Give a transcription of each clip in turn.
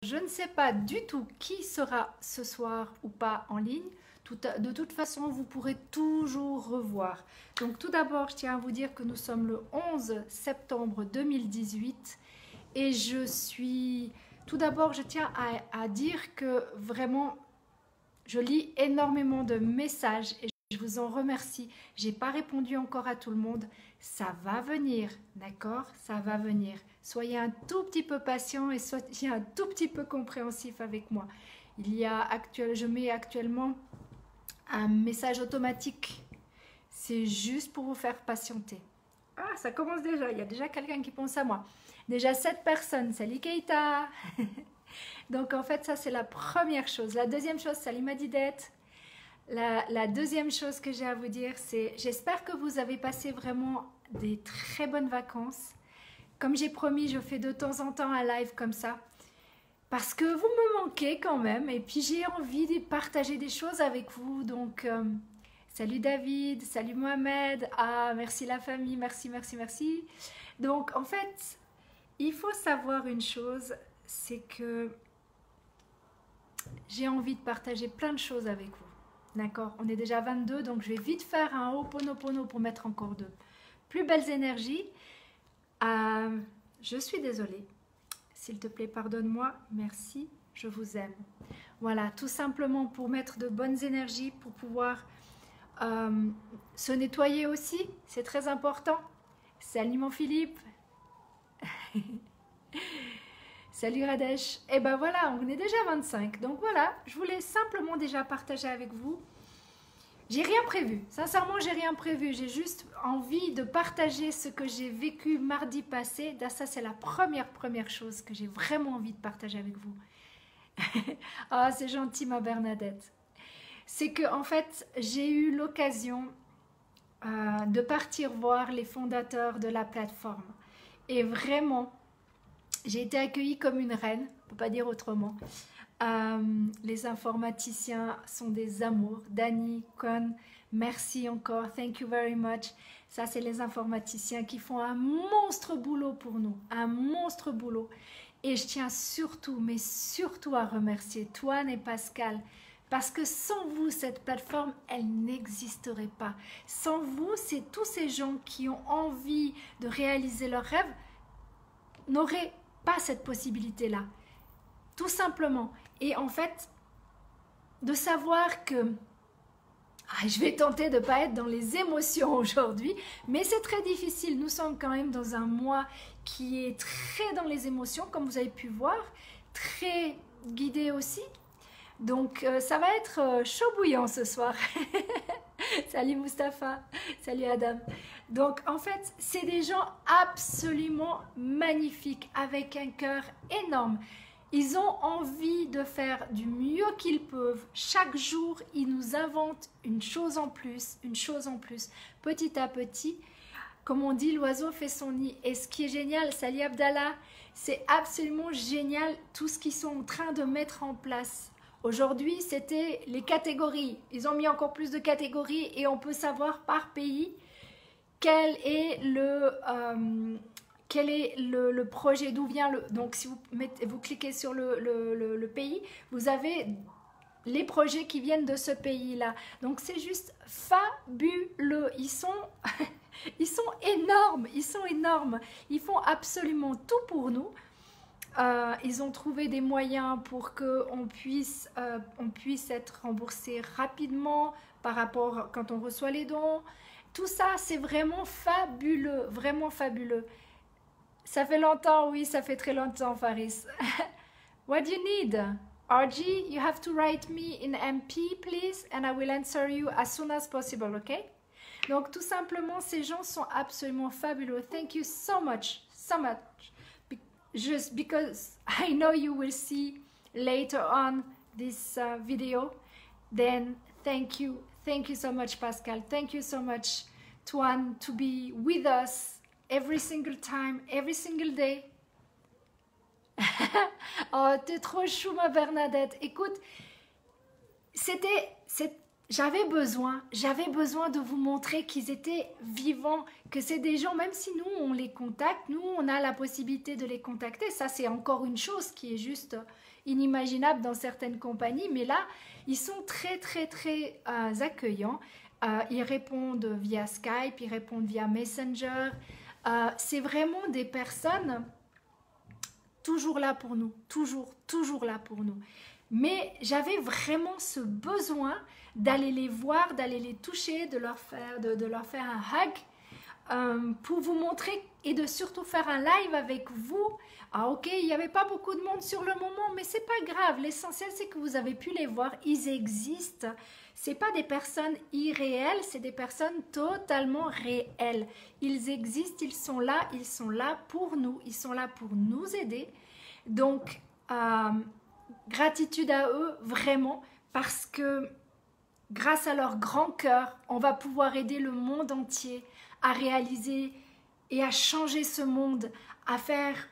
Je ne sais pas du tout qui sera ce soir ou pas en ligne. De toute façon, vous pourrez toujours revoir. Donc tout d'abord, je tiens à vous dire que nous sommes le 11 septembre 2018 et je suis... Tout d'abord, je tiens à dire que vraiment, je lis énormément de messages et je vous en remercie. J'ai pas répondu encore à tout le monde. Ça va venir, d'accord? Ça va venir. Soyez un tout petit peu patient et soyez un tout petit peu compréhensif avec moi. Je mets actuellement un message automatique. C'est juste pour vous faire patienter. Ah, ça commence déjà. Il y a déjà quelqu'un qui pense à moi. Déjà 7 personnes. Salut Keita. Donc en fait, ça c'est la première chose. La deuxième chose, salut Madidette. La deuxième chose que j'ai à vous dire, c'est j'espère que vous avez passé vraiment des très bonnes vacances. Comme j'ai promis, je fais de temps en temps un live comme ça. Parce que vous me manquez quand même. Et puis j'ai envie de partager des choses avec vous. Donc, salut David, salut Mohamed. Ah, merci la famille, merci, merci, merci. Donc en fait, il faut savoir une chose, c'est que j'ai envie de partager plein de choses avec vous. D'accord? On est déjà 22, donc je vais vite faire un Ho'oponopono pour mettre encore de plus belles énergies. Je suis désolée. S'il te plaît, pardonne-moi. Merci, je vous aime. Voilà, tout simplement pour mettre de bonnes énergies, pour pouvoir se nettoyer aussi. C'est très important. Salut mon Philippe. Salut Radesh. Et ben voilà, on est déjà 25. Donc voilà, je voulais simplement déjà partager avec vous. J'ai rien prévu. Sincèrement, j'ai rien prévu. J'ai juste envie de partager ce que j'ai vécu mardi passé. Ça, c'est la première chose que j'ai vraiment envie de partager avec vous. Ah, c'est gentil, ma Bernadette. C'est que en fait, j'ai eu l'occasion de partir voir les fondateurs de la plateforme. Et vraiment, j'ai été accueillie comme une reine, on ne peut pas dire autrement. Les informaticiens sont des amours. Dani, Con, merci encore. Thank you very much. Ça, c'est les informaticiens qui font un monstre boulot pour nous. Un monstre boulot. Et je tiens surtout, mais surtout à remercier Toine et Pascal. Parce que sans vous, cette plateforme, elle n'existerait pas. Sans vous, c'est tous ces gens qui ont envie de réaliser leurs rêves n'auraient pas cette possibilité-là. Tout simplement. Et en fait, de savoir que je vais tenter de ne pas être dans les émotions aujourd'hui, mais c'est très difficile. Nous sommes quand même dans un mois qui est très dans les émotions, comme vous avez pu voir, très guidé aussi. Donc ça va être chaud bouillant ce soir. Salut Mustapha, salut Adam. Donc en fait, c'est des gens absolument magnifiques, avec un cœur énorme. Ils ont envie de faire du mieux qu'ils peuvent. Chaque jour, ils nous inventent une chose en plus, une chose en plus. Petit à petit, comme on dit, l'oiseau fait son nid. Et ce qui est génial, salut Abdallah, c'est absolument génial tout ce qu'ils sont en train de mettre en place. Aujourd'hui, c'était les catégories. Ils ont mis encore plus de catégories et on peut savoir par pays quel est le projet, d'où vient le... Donc, si vous cliquez sur le pays, vous avez les projets qui viennent de ce pays-là. Donc, c'est juste fabuleux. Ils sont énormes. Ils sont énormes. Ils font absolument tout pour nous. Ils ont trouvé des moyens pour qu'on puisse être remboursé rapidement par rapport quand on reçoit les dons. Tout ça, c'est vraiment fabuleux, vraiment fabuleux. Ça fait longtemps, oui, ça fait très longtemps, Faris. What do you need? RG, you have to write me in MP, please, and I will answer you as soon as possible, okay? Donc, tout simplement, ces gens sont absolument fabuleux. Thank you so much, so much. Just because I know you will see later on this video, then thank you so much, Pascal. Thank you so much, Tuan, to be with us every single time, every single day. Oh, t'es trop chou, ma Bernadette. Écoute, j'avais besoin de vous montrer qu'ils étaient vivants, que c'est des gens, même si nous on les contacte, nous on a la possibilité de les contacter, ça c'est encore une chose qui est juste inimaginable dans certaines compagnies, mais là ils sont très très très accueillants, ils répondent via Skype, ils répondent via Messenger, c'est vraiment des personnes toujours là pour nous, toujours là pour nous. Mais j'avais vraiment ce besoin d'aller les voir, d'aller les toucher, de leur faire un hug, pour vous montrer et de surtout faire un live avec vous. Ah ok, il n'y avait pas beaucoup de monde sur le moment, mais c'est pas grave. L'essentiel c'est que vous avez pu les voir, ils existent. C'est pas des personnes irréelles, c'est des personnes totalement réelles. Ils existent, ils sont là pour nous, ils sont là pour nous aider. Donc, gratitude à eux vraiment, parce que grâce à leur grand cœur, on va pouvoir aider le monde entier à réaliser et à changer ce monde, à faire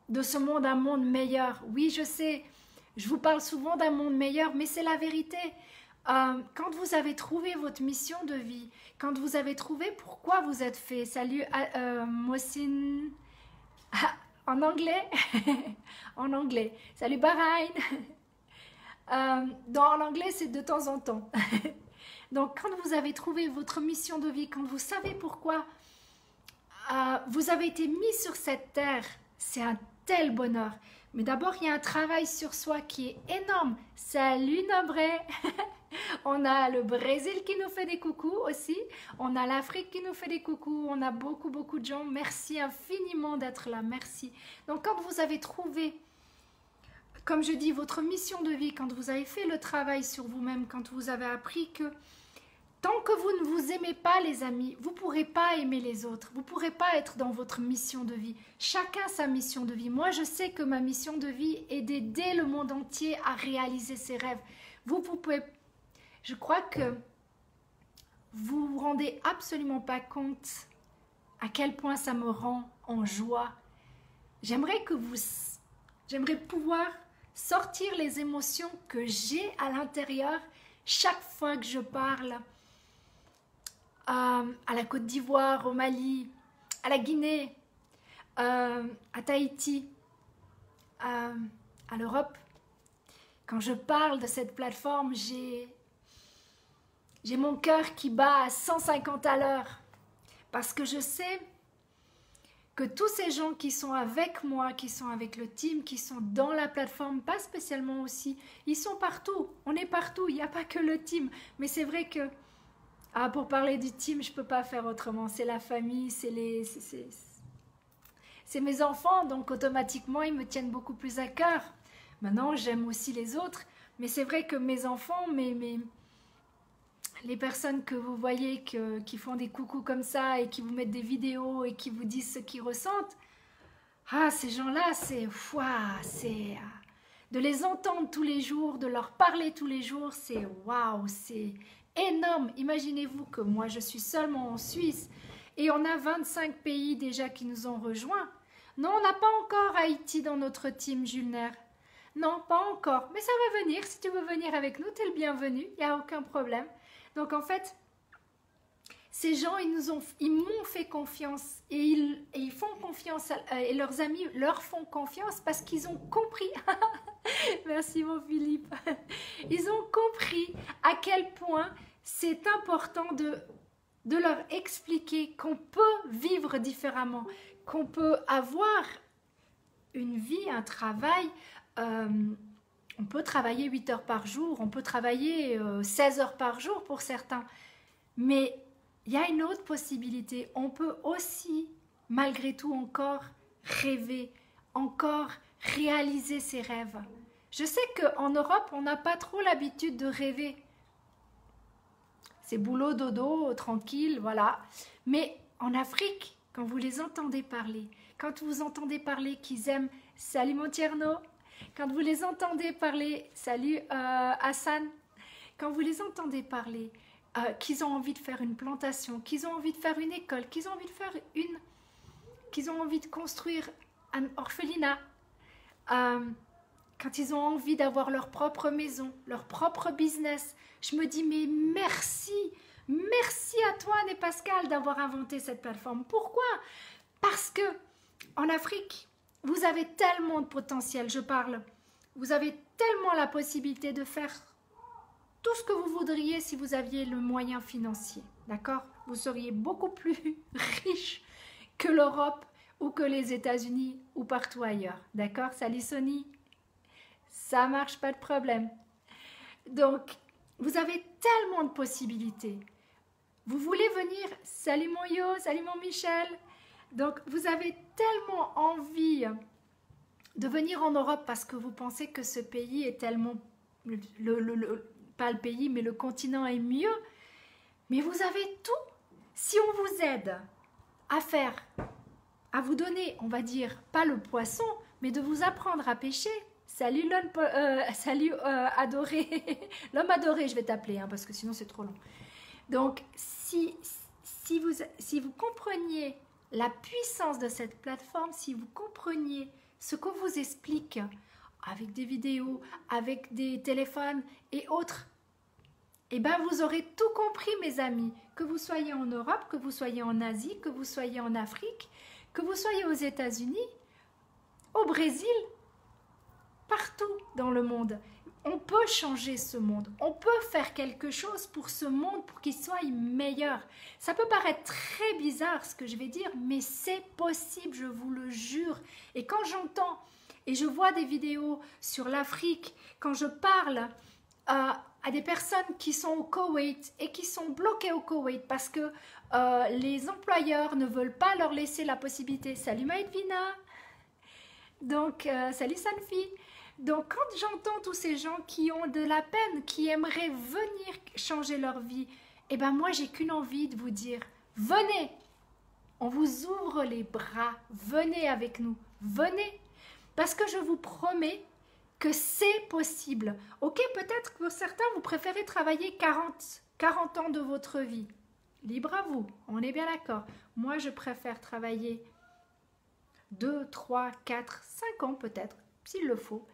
de ce monde un monde meilleur. Oui, je sais, je vous parle souvent d'un monde meilleur, mais c'est la vérité. Quand vous avez trouvé votre mission de vie, quand vous avez trouvé pourquoi vous êtes fait, salut Mohsin, en anglais, en anglais, salut Bahreïn, en anglais c'est de temps en temps. Donc quand vous avez trouvé votre mission de vie, quand vous savez pourquoi vous avez été mis sur cette terre, c'est un tel bonheur. Mais d'abord, il y a un travail sur soi qui est énorme. Salut Nobré. On a le Brésil qui nous fait des coucous aussi. On a l'Afrique qui nous fait des coucous. On a beaucoup de gens. Merci infiniment d'être là. Merci. Donc quand vous avez trouvé, comme je dis, votre mission de vie, quand vous avez fait le travail sur vous-même, quand vous avez appris que tant que vous ne vous aimez pas, les amis, vous ne pourrez pas aimer les autres. Vous ne pourrez pas être dans votre mission de vie. Chacun sa mission de vie. Moi, je sais que ma mission de vie est d'aider le monde entier à réaliser ses rêves. Vous pouvez... Je crois que vous vous rendez absolument pas compte à quel point ça me rend en joie. J'aimerais pouvoir sortir les émotions que j'ai à l'intérieur chaque fois que je parle à la Côte d'Ivoire, au Mali, à la Guinée, à Tahiti, à l'Europe. Quand je parle de cette plateforme, j'ai mon cœur qui bat à 150 à l'heure, parce que je sais que tous ces gens qui sont avec moi, qui sont avec le team, qui sont dans la plateforme, pas spécialement aussi, ils sont partout, on est partout, il n'y a pas que le team. Mais c'est vrai que, pour parler du team, je ne peux pas faire autrement, c'est la famille, c'est mes enfants, donc automatiquement ils me tiennent beaucoup plus à cœur. Maintenant j'aime aussi les autres, mais c'est vrai que mes enfants, les personnes que vous voyez qui font des coucous comme ça et qui vous mettent des vidéos et qui vous disent ce qu'ils ressentent, ces gens-là, c'est de les entendre tous les jours, de leur parler tous les jours, c'est waouh, c'est énorme. Imaginez-vous que moi, je suis seulement en Suisse et on a 25 pays déjà qui nous ont rejoints. Non, on n'a pas encore Haïti dans notre team, Julner. Non, pas encore, mais ça va venir. Si tu veux venir avec nous, tu es le bienvenu, il n'y a aucun problème. Donc en fait, ces gens, ils m'ont fait confiance et ils font confiance et leurs amis leur font confiance parce qu'ils ont compris. Merci mon Philippe. Ils ont compris à quel point c'est important de leur expliquer qu'on peut vivre différemment, qu'on peut avoir une vie, un travail. On peut travailler 8 heures par jour, on peut travailler 16 heures par jour pour certains. Mais il y a une autre possibilité. On peut aussi, malgré tout, encore rêver, encore réaliser ses rêves. Je sais qu'en Europe, on n'a pas trop l'habitude de rêver. C'est boulot, dodo, tranquille, voilà. Mais en Afrique, quand vous les entendez parler, quand vous entendez parler qu'ils aiment « Salut mon Tierno », quand vous les entendez parler, salut Hassan, quand vous les entendez parler, qu'ils ont envie de faire une plantation, qu'ils ont envie de faire une école, qu'ils ont envie de faire qu'ils ont envie de construire un orphelinat, quand ils ont envie d'avoir leur propre maison, leur propre business. Je me dis, mais merci, merci à toi, Anne et Pascal, d'avoir inventé cette plateforme. Pourquoi? Parce que en Afrique, vous avez tellement de potentiel, je parle. Vous avez tellement la possibilité de faire tout ce que vous voudriez si vous aviez le moyen financier. D'accord? Vous seriez beaucoup plus riche que l'Europe ou que les États-Unis ou partout ailleurs. D'accord? Salut Sony. Ça marche, pas de problème. Donc, vous avez tellement de possibilités. Vous voulez venir? Salut mon Yo, salut mon Michel. Donc, vous avez tellement envie de venir en Europe parce que vous pensez que ce pays est tellement... pas le pays, mais le continent est mieux. Mais vous avez tout. Si on vous aide à faire, à vous donner, on va dire, pas le poisson, mais de vous apprendre à pêcher. Salut salut adoré. L'homme adoré, je vais t'appeler, hein, parce que sinon c'est trop long. Donc, si vous compreniez la puissance de cette plateforme, si vous compreniez ce qu'on vous explique avec des vidéos, avec des téléphones et autres, eh bien, vous aurez tout compris, mes amis. Que vous soyez en Europe, que vous soyez en Asie, que vous soyez en Afrique, que vous soyez aux États-Unis, au Brésil, partout dans le monde. On peut changer ce monde. On peut faire quelque chose pour ce monde, pour qu'il soit meilleur. Ça peut paraître très bizarre ce que je vais dire, mais c'est possible, je vous le jure. Et quand j'entends et je vois des vidéos sur l'Afrique, quand je parle à des personnes qui sont au Koweït et qui sont bloquées au Koweït parce que les employeurs ne veulent pas leur laisser la possibilité. Salut Maïdvina. Donc, salut Sanfi. Donc, quand j'entends tous ces gens qui ont de la peine, qui aimeraient venir changer leur vie, eh bien, moi, j'ai qu'une envie de vous dire, venez, on vous ouvre les bras, venez avec nous, venez, parce que je vous promets que c'est possible. Ok, peut-être que pour certains, vous préférez travailler 40 ans de votre vie. Libre à vous, on est bien d'accord. Moi, je préfère travailler 2, 3, 4, 5 ans peut-être, s'il le faut,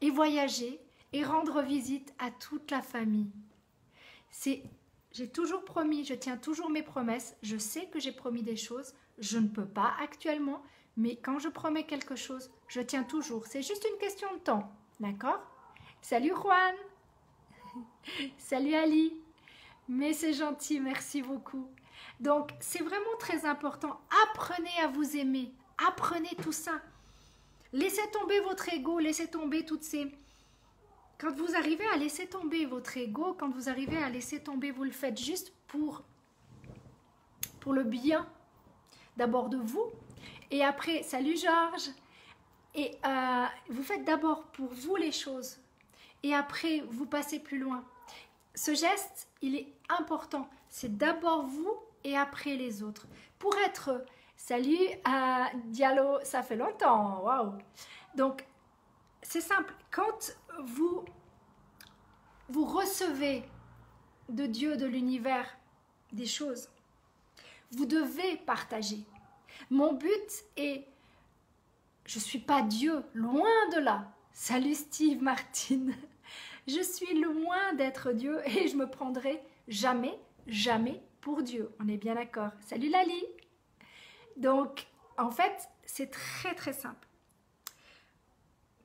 et voyager et rendre visite à toute la famille. J'ai toujours promis, je tiens toujours mes promesses. Je sais que j'ai promis des choses, je ne peux pas actuellement, mais quand je promets quelque chose, je tiens toujours. C'est juste une question de temps, d'accord? Salut Juan. Salut Ali. Mais c'est gentil, merci beaucoup. Donc, c'est vraiment très important. Apprenez à vous aimer. Apprenez tout ça. Laissez tomber votre ego, laissez tomber toutes ces... Quand vous arrivez à laisser tomber votre ego, quand vous arrivez à laisser tomber, vous le faites juste pour le bien, d'abord de vous, et après, salut Georges, et vous faites d'abord pour vous les choses, et après, vous passez plus loin. Ce geste, il est important, c'est d'abord vous et après les autres. Pour être... Salut Diallo, ça fait longtemps, waouh. Donc, c'est simple, quand vous recevez de Dieu, de l'univers, des choses, vous devez partager. Mon but est, je ne suis pas Dieu, loin de là. Salut Steve Martin, je suis loin d'être Dieu et je me prendrai jamais, jamais pour Dieu. On est bien d'accord. Salut Lali. Donc, en fait, c'est très très simple.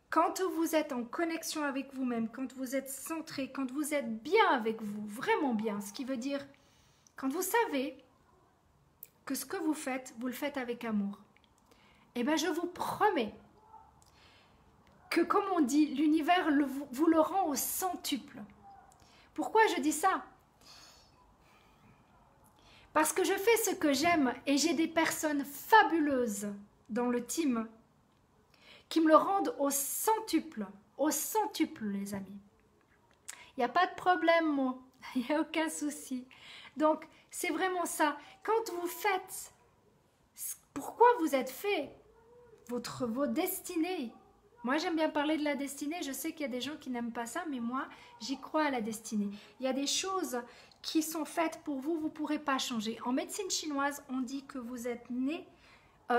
Quand vous êtes en connexion avec vous-même, quand vous êtes centré, quand vous êtes bien avec vous, vraiment bien, ce qui veut dire, quand vous savez que ce que vous le faites avec amour, eh bien, je vous promets que, comme on dit, l'univers vous le rend au centuple. Pourquoi je dis ça ? Parce que je fais ce que j'aime et j'ai des personnes fabuleuses dans le team qui me le rendent au centuple, les amis. Il n'y a pas de problème, moi, il n'y a aucun souci. Donc, c'est vraiment ça. Quand vous faites, pourquoi vous êtes fait, votre destinée. Moi, j'aime bien parler de la destinée. Je sais qu'il y a des gens qui n'aiment pas ça, mais moi, j'y crois à la destinée. Il y a des choses qui sont faites pour vous, vous ne pourrez pas changer. En médecine chinoise, on dit que vous êtes né,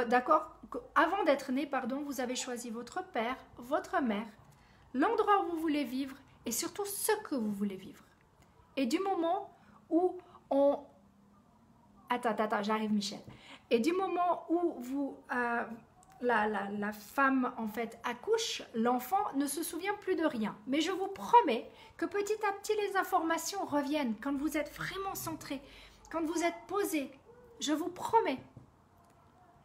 d'accord, avant d'être né, pardon, vous avez choisi votre père, votre mère, l'endroit où vous voulez vivre et surtout ce que vous voulez vivre. Et du moment où on... Attends, j'arrive Michel. Et du moment où vous, la femme en fait accouche, l'enfant ne se souvient plus de rien. Mais je vous promets que petit à petit les informations reviennent quand vous êtes vraiment centré, quand vous êtes posé. Je vous promets.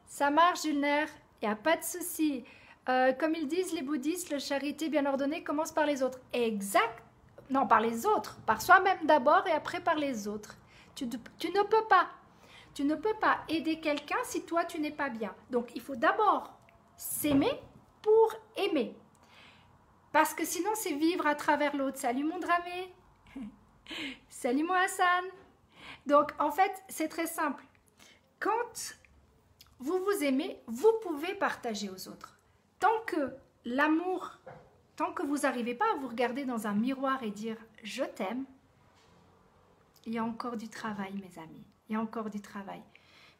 Ça marche, Julner, il n'y a pas de souci. Comme ils disent les bouddhistes, la charité bien ordonnée commence par les autres. Exact. Non, par les autres. Par soi-même d'abord et après par les autres. Tu ne peux pas. Tu ne peux pas aider quelqu'un si toi tu n'es pas bien. Donc il faut d'abord s'aimer pour aimer. Parce que sinon c'est vivre à travers l'autre. Salut mon Dramé. Salut mon Hassan. Donc en fait c'est très simple. Quand vous vous aimez, vous pouvez partager aux autres. Tant que l'amour, tant que vous n'arrivez pas à vous regarder dans un miroir et dire « je t'aime », il y a encore du travail, mes amis. Il y a encore du travail.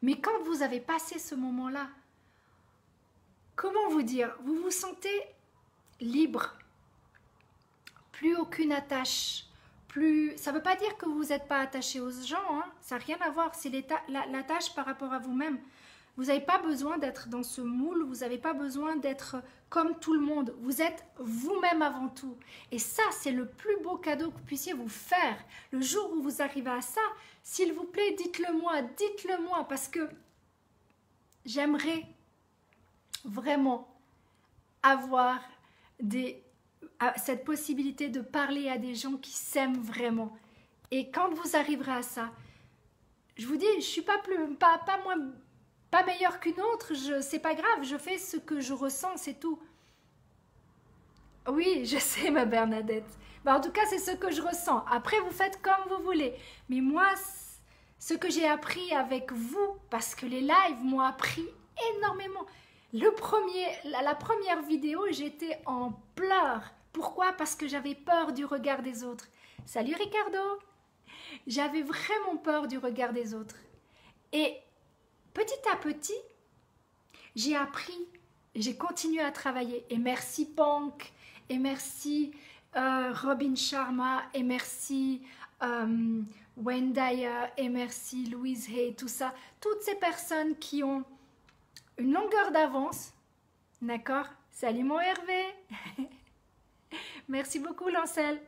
Mais quand vous avez passé ce moment-là, comment vous dire, vous vous sentez libre, plus aucune attache, plus... Ça ne veut pas dire que vous n'êtes pas attaché aux gens, hein. Ça n'a rien à voir, c'est l'attache par rapport à vous-même. Vous n'avez pas besoin d'être dans ce moule, vous n'avez pas besoin d'être comme tout le monde. Vous êtes vous-même avant tout. Et ça, c'est le plus beau cadeau que vous puissiez vous faire. Le jour où vous arrivez à ça, s'il vous plaît, dites-le moi, parce que j'aimerais vraiment avoir cette possibilité de parler à des gens qui s'aiment vraiment. Et quand vous arriverez à ça, je vous dis, je ne suis pas meilleure qu'une autre, c'est pas grave, je fais ce que je ressens, c'est tout. Oui, je sais ma Bernadette. Bah, en tout cas, c'est ce que je ressens. Après, vous faites comme vous voulez. Mais moi, ce que j'ai appris avec vous, parce que les lives m'ont appris énormément. La première vidéo, j'étais en pleurs. Pourquoi? Parce que j'avais peur du regard des autres. Salut Ricardo. J'avais vraiment peur du regard des autres. Et petit à petit, j'ai appris, j'ai continué à travailler. Et merci Pank, et merci Robin Sharma, et merci Wayne Dyer, et merci Louise Hay, tout ça. Toutes ces personnes qui ont une longueur d'avance, d'accord? Salut mon Hervé. Merci beaucoup Lancel.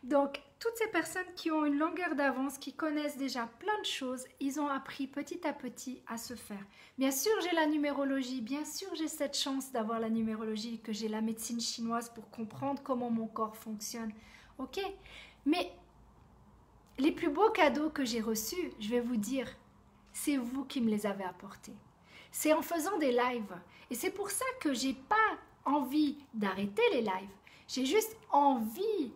Donc, toutes ces personnes qui ont une longueur d'avance, qui connaissent déjà plein de choses, ils ont appris petit à petit à se faire. Bien sûr, j'ai la numérologie, bien sûr, j'ai cette chance d'avoir la numérologie, que j'ai la médecine chinoise pour comprendre comment mon corps fonctionne. Ok, mais les plus beaux cadeaux que j'ai reçus, je vais vous dire, c'est vous qui me les avez apportés. C'est en faisant des lives. Et c'est pour ça que j'ai pas envie d'arrêter les lives. J'ai juste envie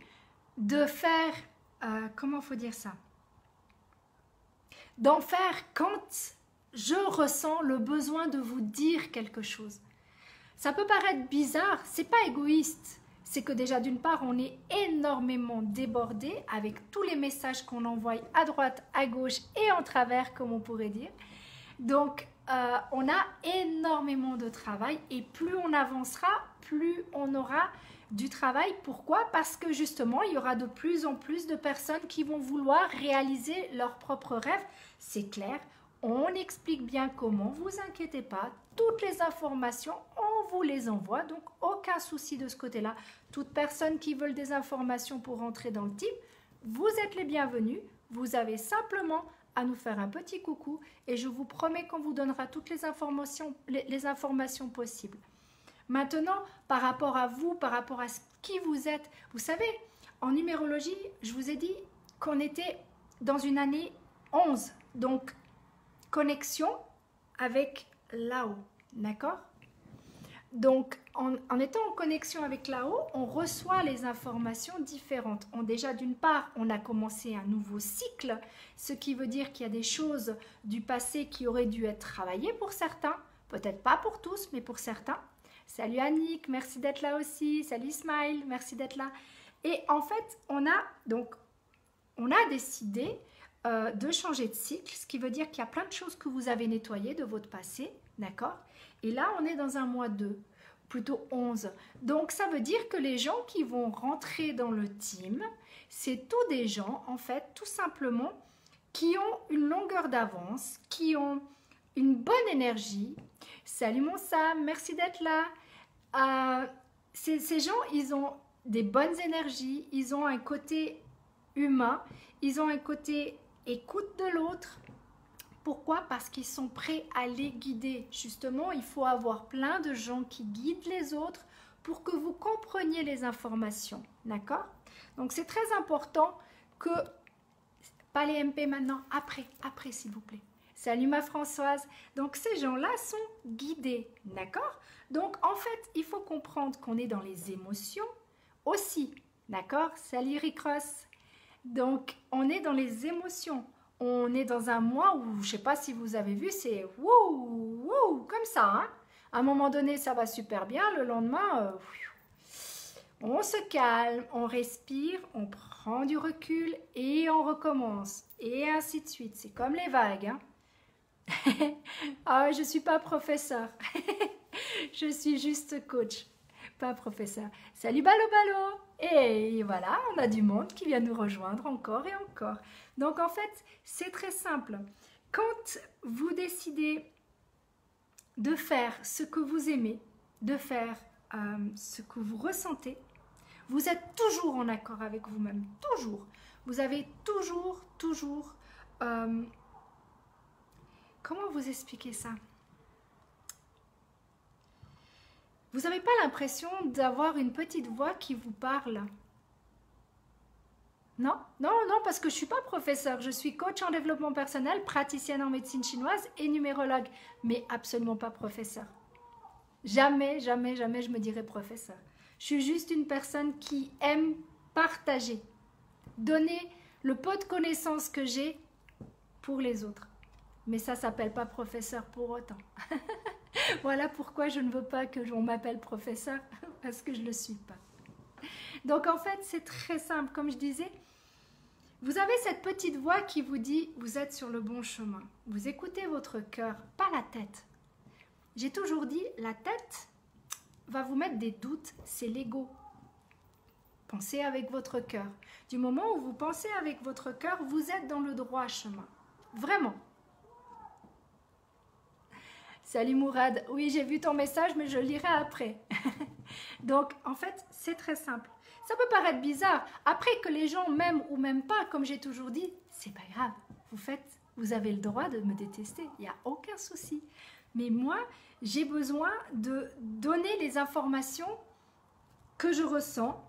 de faire, comment faut dire ça? D'en faire quand je ressens le besoin de vous dire quelque chose. Ça peut paraître bizarre, c'est pas égoïste. C'est que déjà d'une part, on est énormément débordé avec tous les messages qu'on envoie à droite, à gauche et en travers, comme on pourrait dire. Donc, on a énormément de travail et plus on avancera, plus on aura du travail. Pourquoi? Parce que justement, il y aura de plus en plus de personnes qui vont vouloir réaliser leurs propres rêves. C'est clair, on explique bien comment, vous inquiétez pas, toutes les informations, on vous les envoie, donc aucun souci de ce côté-là. Toutes personnes qui veulent des informations pour rentrer dans le team, vous êtes les bienvenus, vous avez simplement à nous faire un petit coucou et je vous promets qu'on vous donnera toutes les informations possibles. Maintenant, par rapport à vous, par rapport à qui vous êtes, vous savez, en numérologie, je vous ai dit qu'on était dans une année 11, donc connexion avec là-haut, d'accord? Donc, en étant en connexion avec là-haut, on reçoit les informations différentes. Déjà, d'une part, on a commencé un nouveau cycle, ce qui veut dire qu'il y a des choses du passé qui auraient dû être travaillées pour certains, peut-être pas pour tous, mais pour certains. Salut Annick, merci d'être là aussi. Salut Smile, merci d'être là. Et en fait, on a décidé de changer de cycle, ce qui veut dire qu'il y a plein de choses que vous avez nettoyées de votre passé, d'accord? Et là, on est dans un mois 2. plutôt 11. Donc ça veut dire que les gens qui vont rentrer dans le team, c'est tous des gens, en fait, tout simplement, qui ont une longueur d'avance, qui ont une bonne énergie. Salut mon Sam, merci d'être là. Ces gens, ils ont des bonnes énergies, ils ont un côté humain, ils ont un côté écoute de l'autre. Pourquoi? Parce qu'ils sont prêts à les guider. Justement, il faut avoir plein de gens qui guident les autres pour que vous compreniez les informations. D'accord? Donc, c'est très important que... Pas les MP maintenant, après s'il vous plaît. Salut ma Françoise. Donc, ces gens-là sont guidés. D'accord? Donc, en fait, il faut comprendre qu'on est dans les émotions aussi. D'accord? Salut Ricross. Donc, on est dans les émotions. On est dans un mois où, je ne sais pas si vous avez vu, c'est wouh, wouh, comme ça. Hein? À un moment donné, ça va super bien. Le lendemain, on se calme, on respire, on prend du recul et on recommence. Et ainsi de suite. C'est comme les vagues. Hein? Ah, je ne suis pas professeur. Je suis juste coach, pas professeur. Salut Balo Balo. Et voilà, on a du monde qui vient nous rejoindre encore et encore. Donc en fait, c'est très simple. Quand vous décidez de faire ce que vous aimez, de faire ce que vous ressentez, vous êtes toujours en accord avec vous-même. Toujours. Vous avez toujours... comment vous expliquer ça? Vous n'avez pas l'impression d'avoir une petite voix qui vous parle? Non, parce que je ne suis pas professeur. Je suis coach en développement personnel, praticienne en médecine chinoise et numérologue, mais absolument pas professeur. Jamais je me dirais professeur. Je suis juste une personne qui aime partager, donner le peu de connaissances que j'ai pour les autres. Mais ça ne s'appelle pas professeur pour autant. Voilà pourquoi je ne veux pas que l'on m'appelle professeur, parce que je ne le suis pas. Donc en fait, c'est très simple. Comme je disais, vous avez cette petite voix qui vous dit « vous êtes sur le bon chemin ». Vous écoutez votre cœur, pas la tête. J'ai toujours dit, la tête va vous mettre des doutes, c'est l'ego. Pensez avec votre cœur. Du moment où vous pensez avec votre cœur, vous êtes dans le droit chemin. Vraiment. Salut Mourad, oui j'ai vu ton message mais je le lirai après. Donc en fait c'est très simple. Ça peut paraître bizarre, après que les gens m'aiment ou m'aiment pas, comme j'ai toujours dit, c'est pas grave. Vous avez le droit de me détester, il n'y a aucun souci. Mais moi j'ai besoin de donner les informations que je ressens.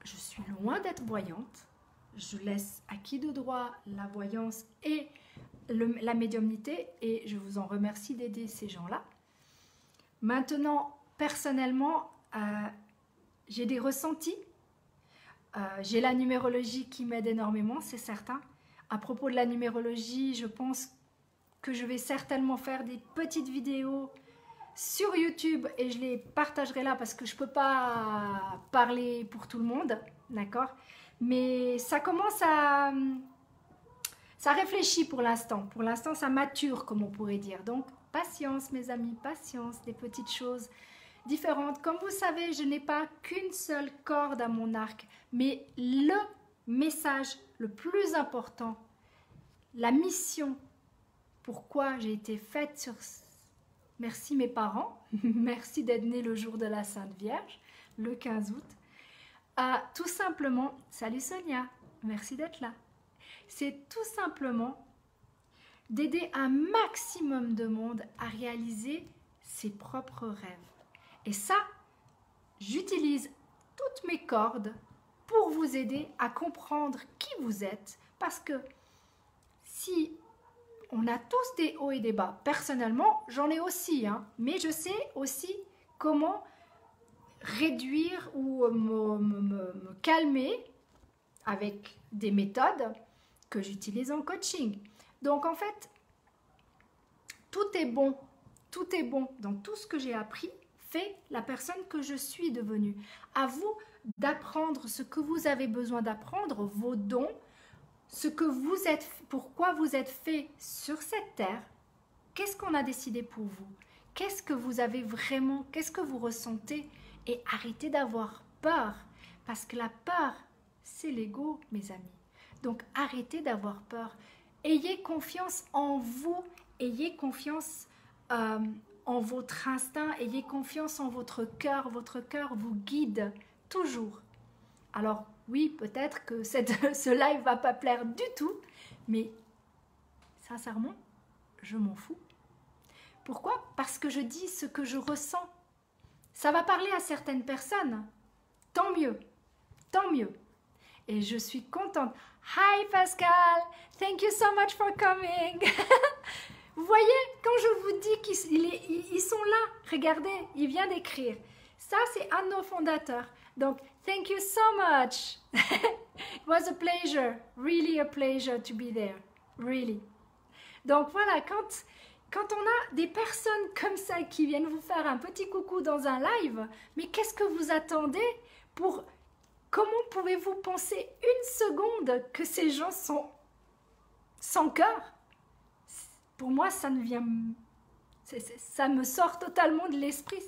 Je suis loin d'être voyante, je laisse à qui de droit la voyance et la médiumnité et je vous en remercie d'aider ces gens-là. Maintenant, personnellement, j'ai des ressentis. J'ai la numérologie qui m'aide énormément, c'est certain. À propos de la numérologie, je pense que je vais certainement faire des petites vidéos sur YouTube et je les partagerai là parce que je ne peux pas parler pour tout le monde, d'accord? Mais ça commence à... Ça réfléchit pour l'instant. Pour l'instant, ça mature, comme on pourrait dire. Donc, patience, mes amis, patience, des petites choses différentes. Comme vous savez, je n'ai pas qu'une seule corde à mon arc, mais le message le plus important, la mission, pourquoi j'ai été faite sur... Merci mes parents, merci d'être nés le jour de la Sainte Vierge, le 15 août. Tout simplement, salut Sonia, merci d'être là. C'est tout simplement d'aider un maximum de monde à réaliser ses propres rêves. Et ça, j'utilise toutes mes cordes pour vous aider à comprendre qui vous êtes. Parce que si on a tous des hauts et des bas, personnellement, j'en ai aussi, hein, mais je sais aussi comment réduire ou me calmer avec des méthodes que j'utilise en coaching. Donc en fait, tout est bon dans tout ce que j'ai appris, fait la personne que je suis devenue. À vous d'apprendre ce que vous avez besoin d'apprendre, vos dons, ce que vous êtes, pourquoi vous êtes fait sur cette terre, qu'est-ce qu'on a décidé pour vous, qu'est-ce que vous avez vraiment, qu'est-ce que vous ressentez et arrêtez d'avoir peur. Parce que la peur, c'est l'ego, mes amis. Donc, arrêtez d'avoir peur. Ayez confiance en vous, ayez confiance en votre instinct, ayez confiance en votre cœur. Votre cœur vous guide toujours. Alors, oui, peut-être que ce live ne va pas plaire du tout, mais sincèrement, je m'en fous. Pourquoi? Parce que je dis ce que je ressens. Ça va parler à certaines personnes. Tant mieux, tant mieux. Et je suis contente. Hi Pascal, thank you so much for coming. Vous voyez, quand je vous dis qu'ils sont là, regardez, il vient d'écrire. Ça, c'est un de nos fondateurs. Donc, thank you so much. It was a pleasure, really a pleasure to be there, really. Donc voilà, quand on a des personnes comme ça qui viennent vous faire un petit coucou dans un live, mais qu'est-ce que vous attendez pour... Comment pouvez-vous penser une seconde que ces gens sont sans cœur? Pour moi, ça ne vient... ça me sort totalement de l'esprit.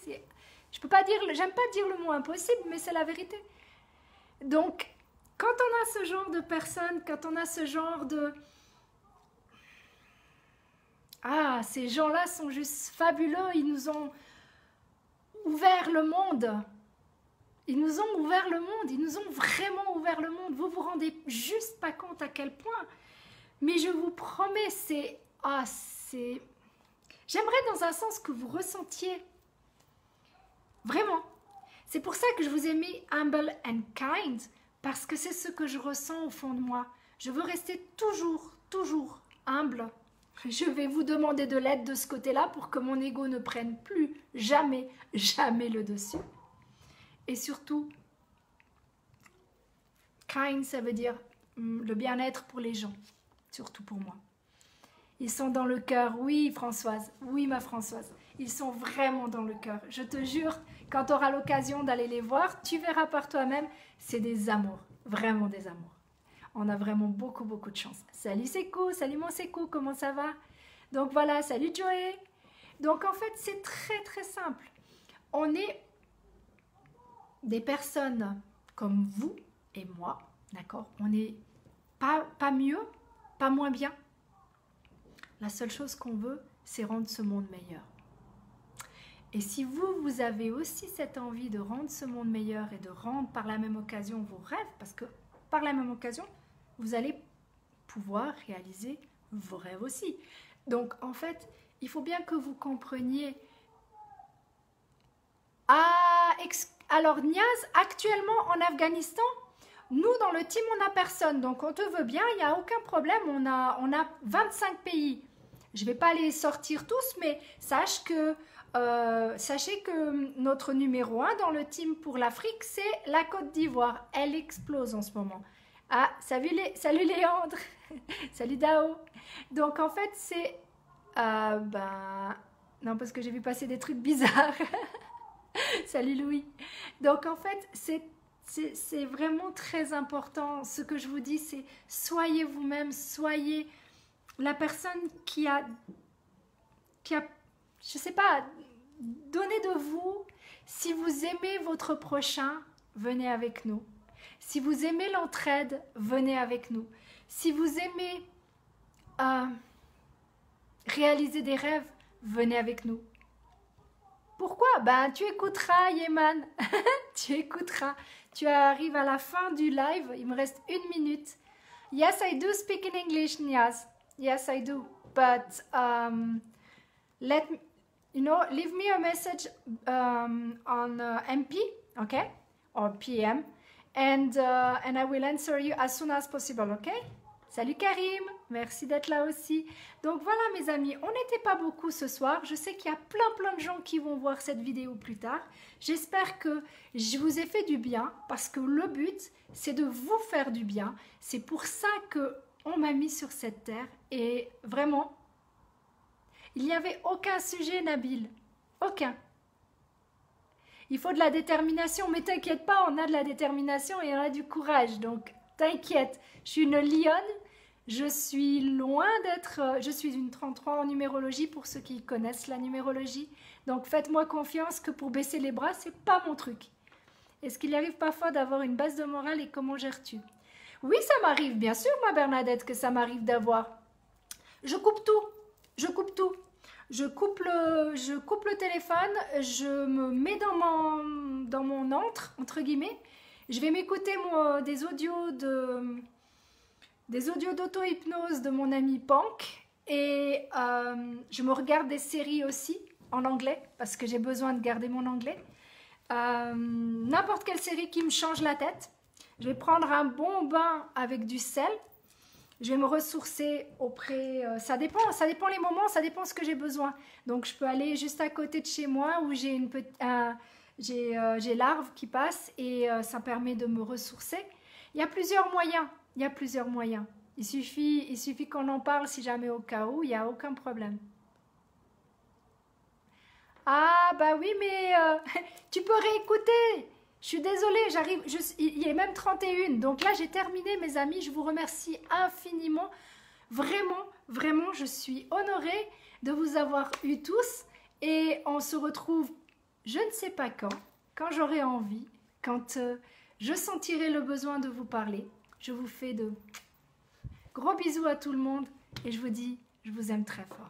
Je peux pas dire... J'aime pas dire le mot impossible, mais c'est la vérité. Donc, quand on a ce genre de personnes, quand on a ce genre de... Ah, ces gens-là sont juste fabuleux. Ils nous ont ouvert le monde. Ils nous ont ouvert le monde, ils nous ont vraiment ouvert le monde. Vous vous rendez juste pas compte à quel point. Mais je vous promets, c'est... J'aimerais dans un sens que vous ressentiez. Vraiment. C'est pour ça que je vous ai mis humble and kind, parce que c'est ce que je ressens au fond de moi. Je veux rester toujours, toujours humble. Je vais vous demander de l'aide de ce côté-là pour que mon ego ne prenne plus jamais, jamais le dessus. Et surtout, kind, ça veut dire le bien-être pour les gens, surtout pour moi. Ils sont dans le cœur, oui Françoise, oui ma Françoise, ils sont vraiment dans le cœur. Je te jure, quand tu auras l'occasion d'aller les voir, tu verras par toi-même, c'est des amours, vraiment des amours. On a vraiment beaucoup, beaucoup de chance. Salut Sekou, salut mon Sekou, comment ça va? Donc voilà, salut Joey. Donc en fait, c'est très très simple. On est des personnes comme vous et moi, d'accord? On n'est pas mieux, pas moins bien. La seule chose qu'on veut, c'est rendre ce monde meilleur. Et si vous avez aussi cette envie de rendre ce monde meilleur et de rendre par la même occasion vos rêves, parce que par la même occasion, vous allez pouvoir réaliser vos rêves aussi. Donc en fait, il faut bien que vous compreniez. Alors Niaz, actuellement en Afghanistan, nous dans le team on n'a personne, donc on te veut bien, il n'y a aucun problème, on a 25 pays. Je ne vais pas les sortir tous, mais sachez que notre numéro 1 dans le team pour l'Afrique, c'est la Côte d'Ivoire. Elle explose en ce moment. Ah, salut Léandre, salut Dao. Donc en fait c'est... non, parce que j'ai vu passer des trucs bizarres. Salut Louis. Donc en fait, c'est vraiment très important. Ce que je vous dis, c'est soyez vous-même, soyez la personne qui a, je sais pas, donné de vous. Si vous aimez votre prochain, venez avec nous. Si vous aimez l'entraide, venez avec nous. Si vous aimez réaliser des rêves, venez avec nous. Pourquoi? Ben, tu écouteras, Yeman. Tu écouteras. Tu arrives à la fin du live. Il me reste 1 minute. Yes, I do speak in English, Niaz. Yes, I do. But leave me a message on MP, okay, or PM, and I will answer you as soon as possible, okay? Salut Karim, merci d'être là aussi. Donc voilà mes amis, on n'était pas beaucoup ce soir. Je sais qu'il y a plein de gens qui vont voir cette vidéo plus tard. J'espère que je vous ai fait du bien parce que le but, c'est de vous faire du bien. C'est pour ça qu'on m'a mis sur cette terre et vraiment, il n'y avait aucun sujet, Nabil. Aucun. Il faut de la détermination, mais t'inquiète pas, on a de la détermination et on a du courage. Donc t'inquiète, je suis une lionne. Je suis loin d'être... Je suis une 33 en numérologie pour ceux qui connaissent la numérologie. Donc faites-moi confiance que pour baisser les bras, c'est pas mon truc. Est-ce qu'il arrive parfois d'avoir une baisse de morale et comment gères-tu? Oui, ça m'arrive, bien sûr, ma Bernadette, que ça m'arrive d'avoir. Je coupe tout. Je coupe tout. Je coupe le téléphone, je me mets dans mon antre, entre guillemets. Je vais m'écouter des audios d'auto-hypnose de mon ami Pank. Et je me regarde des séries aussi en anglais, parce que j'ai besoin de garder mon anglais. N'importe quelle série qui me change la tête. Je vais prendre un bon bain avec du sel. Je vais me ressourcer auprès... ça dépend les moments, ça dépend ce que j'ai besoin. Donc, je peux aller juste à côté de chez moi où j'ai l'arbre qui passe et ça permet de me ressourcer. Il y a plusieurs moyens. Il suffit qu'on en parle si jamais au cas où, il n'y a aucun problème. Ah, bah oui, mais tu peux réécouter. Je suis désolée, il est même 31. Donc là, j'ai terminé, mes amis. Je vous remercie infiniment. Vraiment, vraiment, je suis honorée de vous avoir eu tous. Et on se retrouve, je ne sais pas quand j'aurai envie, quand je sentirai le besoin de vous parler. Je vous fais de gros bisous à tout le monde et je vous dis, je vous aime très fort.